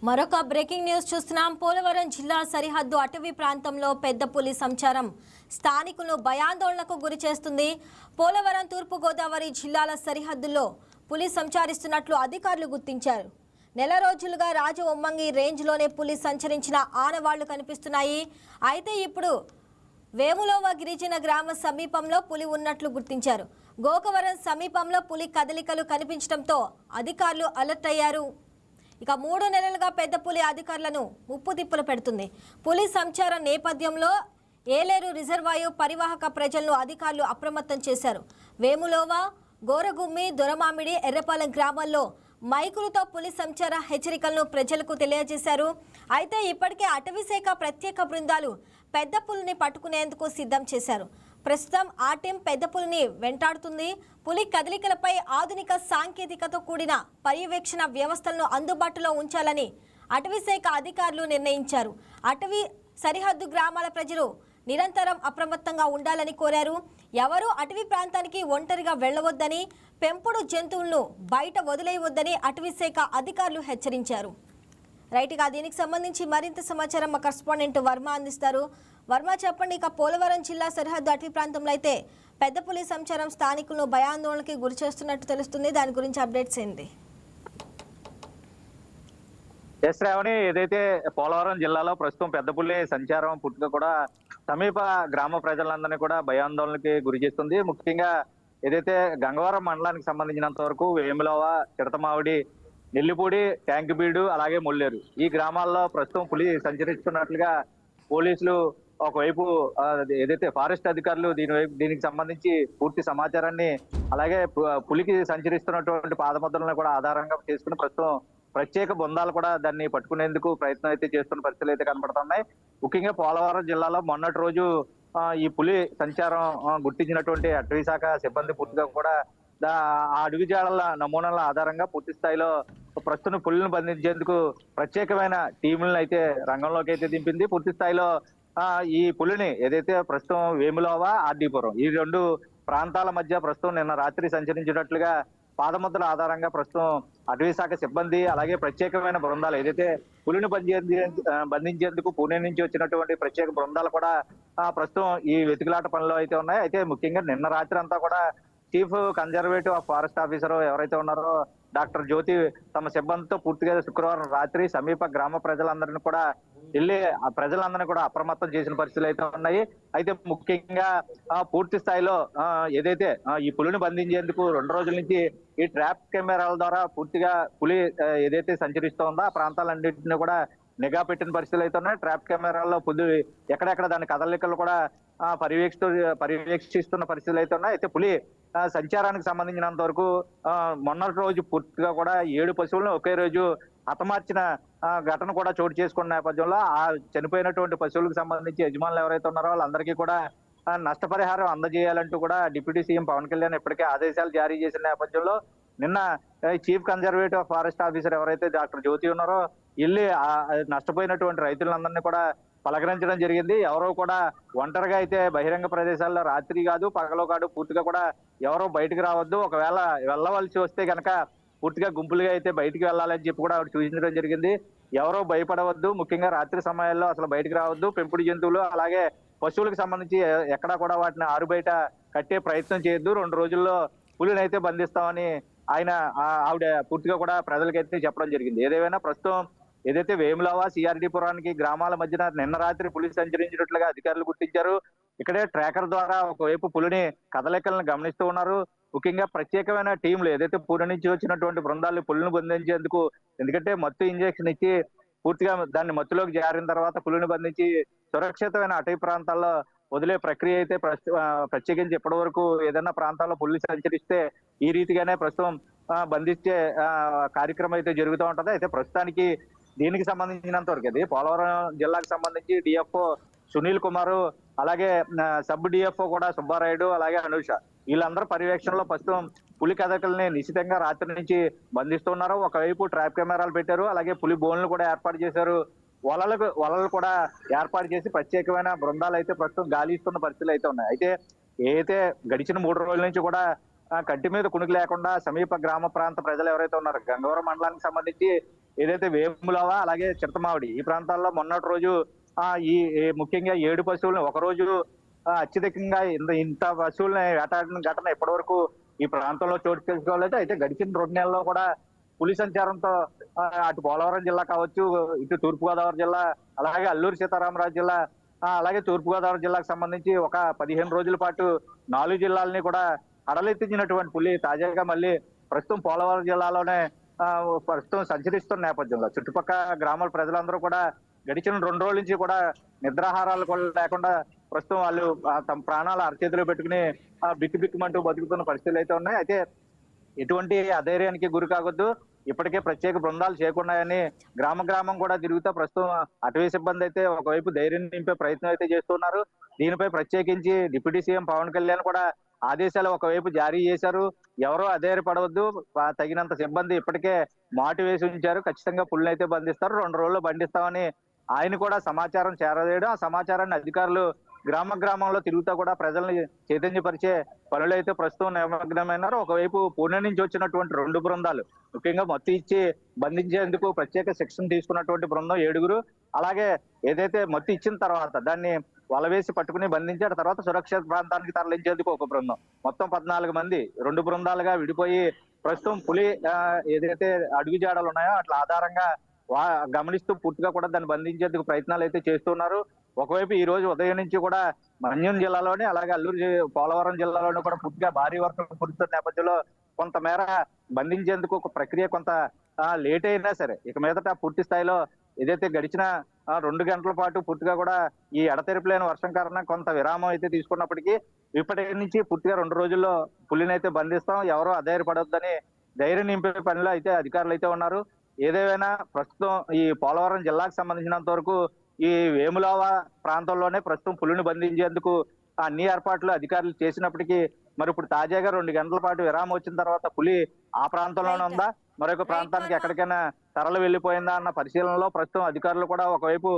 మరొక breaking news చూస్తున్నాం. పోలవరం జిల్లా సరిహద్దు అటవీ ప్రాంతంలో పెద్ద పులి సంచారం స్థానికులను భయాందోళనకు గురి చేస్తుంది. పోలవరం తూర్పు గోదావరి జిల్లాల సరిహద్దుల్లో పులి సంచరిస్తున్నట్లు అధికారులు గుర్తించారు. నెల రోజులుగా రాజవొమ్మంగి రేంజ్లోనే పులి సంచరించిన ఆనవాళ్లు కనిపిస్తున్నాయి. అయితే ఇప్పుడు వేములోవ గిరిజన గ్రామ సమీపంలో పులి ఉన్నట్లు గుర్తించారు. గోకవరం సమీపంలో పులి కదలికలు కనిపించడంతో అధికారులు అలర్ట్ అయ్యారు. ఇక 3 నెలలుగా పెద్ద పులి అధికారులను ముప్పు తిప్పులు పెడుతుంది. పులి సంచారం నేపథ్యంలో ఏలేరు రిజర్వాయర్ పరివాహక ప్రజలను అధికారులు అప్రమత్తం చేశారు. వేములోవ, గోరగుమ్మి, దొరమామిడి, ఎర్రపాలెం గ్రామాల్లో మైకులతో పులి సంచార హెచ్చరికలను ప్రజలకు తెలియజేశారు. అయితే ఇప్పటికే అటవీశాఖ ప్రత్యేక బృందాలు పెద్ద పులిని పట్టుకునేందుకు సిద్ధం చేశారు. ప్రస్తుతం ఆ టీం పెద్ద పులిని వెంటాడుతుంది. పులి కదలికలపై ఆధునిక సాంకేతికతో కూడిన పర్యవేక్షణ వ్యవస్థలను అందుబాటులో ఉంచాలని అటవీశాఖ అధికారులు నిర్ణయించారు. అటవీ సరిహద్దు గ్రామాల ప్రజలు నిరంతరం అప్రమత్తంగా ఉండాలని కోరారు. ఎవరూ అటవీ ప్రాంతానికి ఒంటరిగా వెళ్లవద్దని, పెంపుడు జంతువులను బయట వదిలేయవద్దని అటవీశాఖ అధికారులు హెచ్చరించారు. రైట్గా దీనికి సంబంధించి మరింత సమాచారం మా కరెస్పాండెంట్ వర్మ అందిస్తారు. వర్మ, చెప్పండి. ఇక పోలవరం జిల్లా సరిహద్దు అటవీ ప్రాంతంలో అయితే పెద్ద పులి సంచారం స్థానికులను భయాందోళనకి గురి చేస్తున్నట్టు తెలుస్తుంది. దాని గురించి అప్డేట్స్ ఏంటి? శ్రావణి, ఏదైతే పోలవరం జిల్లాలో ప్రస్తుతం పెద్ద పులి సంచారం పుట్టుక కూడా సమీప గ్రామ ప్రజలందరినీ కూడా భయాందోళనకి గురి చేస్తుంది. ముఖ్యంగా ఏదైతే గంగవరం మండలానికి సంబంధించినంత వరకు వేములవ, చిడతమావిడి, నెల్లిపూడి, ట్యాంకుబీడు, అలాగే మొల్లేరు ఈ గ్రామాల్లో ప్రస్తుతం పులి సంచరిస్తున్నట్లుగా పోలీసులు ఒకవైపు ఏదైతే ఫారెస్ట్ అధికారులు దీనికి సంబంధించి పూర్తి సమాచారాన్ని, అలాగే పులికి సంచరిస్తున్నటువంటి పాదముద్రలను కూడా ఆధారంగా చేసుకుని ప్రస్తుతం ప్రత్యేక బృందాలు కూడా దాన్ని పట్టుకునేందుకు ప్రయత్నం అయితే చేస్తున్న పరిస్థితులు అయితే కనబడుతున్నాయి. ముఖ్యంగా పోలవరం జిల్లాలో మొన్నటి రోజు ఈ పులి సంచారం గుర్తించినటువంటి అటవీశాఖ సిబ్బంది పూర్తిగా కూడా ఆ అడుగుజాడల నమూనాల ఆధారంగా పూర్తి స్థాయిలో ప్రస్తుతం పులిని బంధించేందుకు ప్రత్యేకమైన టీములను అయితే రంగంలోకి అయితే దింపింది. పూర్తి స్థాయిలో ఈ పులిని ఏదైతే ప్రస్తుతం వేములోవ, ఆర్డీపురం ఈ 2 ప్రాంతాల మధ్య ప్రస్తుతం నిన్న రాత్రి సంచరించినట్లుగా పాదముద్రల ఆధారంగా ప్రస్తుతం అటవీశాఖ సిబ్బంది, అలాగే ప్రత్యేకమైన బృందాలు ఏదైతే పులిని బంధించేందుకు పూణే నుంచి వచ్చినటువంటి ప్రత్యేక బృందాలు కూడా ప్రస్తుతం ఈ వెతుకులాట పనిలో అయితే ఉన్నాయి. అయితే ముఖ్యంగా నిన్న రాత్రి అంతా కూడా chief conservative of forest officer ఎవరైతే ఉన్నారో డాక్టర్ జ్యోతి తమ సిబ్బందితో పూర్తిగా శుక్రవారం రాత్రి సమీప గ్రామ ప్రజలందరినీ కూడా వెళ్ళి ఆ ప్రజలందరినీ కూడా అప్రమత్తం చేసిన పరిస్థితులు అయితే ఉన్నాయి. అయితే ముఖ్యంగా పూర్తి స్థాయిలో ఏదైతే ఈ పులిని బంధించేందుకు 2 రోజుల నుంచి ఈ ట్రాప్ కెమెరాల ద్వారా పూర్తిగా పులి ఏదైతే సంచరిస్తోందో ఆ ప్రాంతాలన్నింటినీ కూడా నిఘా పెట్టిన పరిస్థితులు అయితే ఉన్నాయి. ట్రాప్ కెమెరాల్లో పులి ఎక్కడెక్కడ దాని కదలికలు కూడా పర్యవేక్షిస్తున్న పరిస్థితులు అయితే ఉన్నాయి. అయితే పులి సంచారానికి సంబంధించినంత వరకు మొన్నటి రోజు పూర్తిగా కూడా 7 పశువులను ఒకే రోజు హతమార్చిన ఘటన కూడా చోటు చేసుకున్న నేపథ్యంలో ఆ చనిపోయినటువంటి పశువులకు సంబంధించి యజమానులు ఎవరైతే ఉన్నారో వాళ్ళందరికీ కూడా నష్టపరిహారం అందజేయాలంటూ కూడా డిప్యూటీ సీఎం పవన్ కళ్యాణ్ ఇప్పటికే ఆదేశాలు జారీ చేసిన నేపథ్యంలో నిన్న chief conservative of forest officer ఎవరైతే డాక్టర్ జ్యోతి ఉన్నారో వెళ్ళి నష్టపోయినటువంటి రైతులందరినీ కూడా పలకరించడం జరిగింది. ఎవరో కూడా ఒంటరిగా అయితే బహిరంగ ప్రదేశాల్లో రాత్రి కాదు పగలో కాదు పూర్తిగా కూడా ఎవరో బయటకు రావద్దు, ఒకవేళ వెళ్ళవలసి వస్తే కనుక పూర్తిగా గుంపులుగా అయితే బయటికి వెళ్ళాలని చెప్పి కూడా సూచించడం జరిగింది. ఎవరో భయపడవద్దు, ముఖ్యంగా రాత్రి సమయాల్లో అసలు బయటకు రావద్దు, పెంపుడు జంతువులు అలాగే పశువులకు సంబంధించి ఎక్కడా కూడా వాటిని ఆరు బయట కట్టే ప్రయత్నం చేయొద్దు, 2 రోజుల్లో పులిని అయితే బంధిస్తామని ఆవిడ పూర్తిగా కూడా ప్రజలకైతే చెప్పడం జరిగింది. ఏదేమైనా ప్రస్తుతం ఏదైతే వేములవ, సిఆర్డీపురానికి గ్రామాల మధ్యన నిన్న రాత్రి పులి సంచరించినట్లుగా అధికారులు గుర్తించారు. ఇక్కడే ట్రాకర్ ద్వారా ఒకవైపు పులిని కదలికలను గమనిస్తూ ఉన్నారు. ముఖ్యంగా ప్రత్యేకమైన టీంలు ఏదైతే పూణె నుంచి వచ్చినటువంటి బృందాలు పులిని బంధించేందుకు, ఎందుకంటే మత్తు ఇంజెక్షన్ ఇచ్చి పూర్తిగా దాన్ని మత్తులోకి జారిన తర్వాత పులిని బంధించి సురక్షితమైన అటవీ ప్రాంతాల్లో వదిలే ప్రక్రియ అయితే ప్రత్యేకించి ఇప్పటి వరకు ఏదైనా ప్రాంతాల్లో పులి సంచరిస్తే ఈ రీతిగానే ప్రస్తుతం బంధించే కార్యక్రమం అయితే జరుగుతూ ఉంటది. అయితే ప్రస్తుతానికి దీనికి సంబంధించినంత వరకు అది పోలవరం జిల్లాకు సంబంధించి డిఎఫ్ఓ సునీల్ కుమార్, అలాగే సబ్ డిఎఫ్ఓ కూడా సుబ్బారాయుడు, అలాగే అనూష వీళ్ళందరూ పర్యవేక్షణలో ప్రస్తుతం పులి కదలికల్ని నిశ్చితంగా రాత్రి నుంచి బంధిస్తున్నారు. ఒకవైపు ట్రాప్ కెమెరాలు పెట్టారు, అలాగే పులి బోన్లు కూడా ఏర్పాటు చేశారు. వలలు కూడా ఏర్పాటు చేసి ప్రత్యేకమైన బృందాలు అయితే ప్రస్తుతం గాలిస్తున్న పరిస్థితులు అయితే ఉన్నాయి. అయితే గడిచిన 3 రోజుల నుంచి కూడా కంటి మీద కునుకు లేకుండా సమీప గ్రామ ప్రాంత ప్రజలు ఎవరైతే ఉన్నారో గంగవరం మండలానికి సంబంధించి ఏదైతే వేములవ అలాగే చిరతమావిడి ఈ ప్రాంతాల్లో మొన్నటి రోజు ఈ ముఖ్యంగా 7 పశువులను ఒక రోజు అత్యధికంగా ఇంత పశువుల్ని వేటాడిన ఘటన ఇప్పటి వరకు ఈ ప్రాంతంలో చోటు చేసుకోలేదు. అయితే గడిచిన 2 నెలల్లో కూడా పులి సంచారంతో అటు పోలవరం జిల్లా కావచ్చు, ఇటు తూర్పుగోదావరి జిల్లా, అలాగే అల్లూరు సీతారామరాజు జిల్లా, అలాగే తూర్పుగోదావరి జిల్లాకు సంబంధించి ఒక 15 రోజుల పాటు 4 జిల్లాలని కూడా అడలెత్తించినటువంటి పులి తాజాగా మళ్ళీ ప్రస్తుతం పోలవరం జిల్లాలోనే ప్రస్తుతం సంచరిస్తున్న నేపథ్యంలో చుట్టుపక్కల గ్రామాల ప్రజలందరూ కూడా గడిచిన 2 రోజుల నుంచి కూడా నిద్రాహారాలు కూడా లేకుండా ప్రస్తుతం వాళ్ళు తమ ప్రాణాలు అరచేతిలో పెట్టుకుని బిక్కుబిక్కుమంటూ బతుకుతున్న పరిస్థితులు అయితే ఉన్నాయి. అయితే ఎటువంటి అధైర్యానికి గురి కావద్దు, ఇప్పటికే ప్రత్యేక బృందాలు చేరుకున్నాయని గ్రామం కూడా తిరుగుతూ ప్రస్తుతం అటవీ సిబ్బంది అయితే ఒకవైపు ధైర్యం నింపే ప్రయత్నం అయితే చేస్తున్నారు. దీనిపై ప్రత్యేకించి డిప్యూటీ సీఎం పవన్ కళ్యాణ్ కూడా ఆదేశాలు ఒకవైపు జారీ చేశారు. ఎవరో అధైర్యపడవద్దు, తగినంత సిబ్బంది ఇప్పటికే మాటు వేసి ఉంచారు, ఖచ్చితంగా పులిని అయితే బంధిస్తారు, 2 రోజుల్లో బంధిస్తామని ఆయన కూడా సమాచారం చేరవేయడం, ఆ సమాచారాన్ని అధికారులు గ్రామంలో తిరుగుతా కూడా ప్రజల్ని చైతన్యపరిచే పనులు అయితే ప్రస్తుతం నిమగ్నమైనారు. ఒకవైపు పూణె నుంచి వచ్చినటువంటి 2 బృందాలు ముఖ్యంగా మత్తు ఇచ్చి బంధించేందుకు ప్రత్యేక శిక్షణ తీసుకున్నటువంటి బృందం 7గురు, అలాగే ఏదైతే మత్తు ఇచ్చిన తర్వాత దాన్ని వలవేసి పట్టుకుని బంధించారు, తర్వాత సురక్షిత ప్రాంతానికి తరలించేందుకు ఒక బృందం, మొత్తం 14 మంది 2 బృందాలుగా విడిపోయి ప్రస్తుతం పులి ఏదైతే అడుగు జాడలు ఉన్నాయో అట్లా ఆధారంగా గమనిస్తూ పూర్తిగా కూడా దాన్ని బంధించేందుకు ప్రయత్నాలు అయితే చేస్తున్నారు. ఒకవైపు ఈ రోజు ఉదయం నుంచి కూడా మన్యం జిల్లాలోని అలాగే పోలవరం జిల్లాలోని కూడా పూర్తిగా భారీ వర్షం కురుస్తున్న నేపథ్యంలో కొంతమేర బంధించేందుకు ఒక ప్రక్రియ కొంత లేట్ అయినా సరే ఇక మీదట పూర్తి స్థాయిలో ఏదైతే గడిచిన 2 గంటల పాటు పూర్తిగా కూడా ఈ ఎడతెరిపిలేని వర్షం కారణంగా కొంత విరామం అయితే తీసుకున్నప్పటికీ ఇప్పటి నుంచి పూర్తిగా 2 రోజుల్లో పులిని అయితే బంధిస్తాం, ఎవరో అధైర్యపడొద్దని ధైర్యం నింపే పనిలో అయితే అధికారులు అయితే ఉన్నారు. ఏదేమైనా ప్రస్తుతం ఈ పోలవరం జిల్లాకు సంబంధించినంత వరకు ఈ వేములవ ప్రాంతంలోనే ప్రస్తుతం పులిని బంధించేందుకు అన్ని ఏర్పాట్లు అధికారులు చేసినప్పటికీ మరి ఇప్పుడు తాజాగా 2 గంటల పాటు విరామం వచ్చిన తర్వాత పులి ఆ ప్రాంతంలోనే ఉందా, మరొక ప్రాంతానికి ఎక్కడికైనా తరలి వెళ్లిపోయిందా అన్న పరిశీలనలో ప్రస్తుతం అధికారులు కూడా ఒకవైపు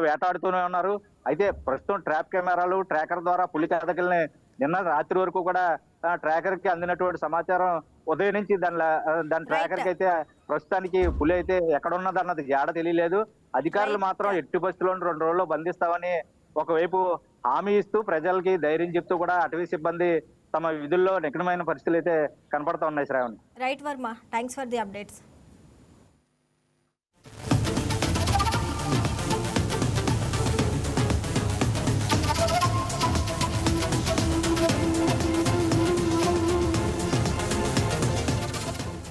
వేటాడుతూనే ఉన్నారు. అయితే ప్రస్తుతం ట్రాప్ కెమెరాలు ట్రాకర్ ద్వారా పులి కదలికల్ని నిన్న రాత్రి వరకు కూడా ట్రాకర్ కి అందినటువంటి సమాచారం ఉదయం నుంచి దాని ట్రాకర్ కి అయితే ప్రస్తుతానికి పులి అయితే ఎక్కడ ఉన్నది అన్నది జాడ తెలియలేదు. అధికారులు మాత్రం ఎట్టి పరిస్థితుల్లో 2 రోజుల్లో బంధిస్తామని ఒకవైపు హామీ ఇస్తూ ప్రజలకి ధైర్యం చెప్తూ కూడా అటవీ సిబ్బంది తమ విధుల్లో నిఖిడమైన పరిస్థితులు అయితే కనపడతా ఉన్నాయి. Shravani. Right Varma, thanks for the updates.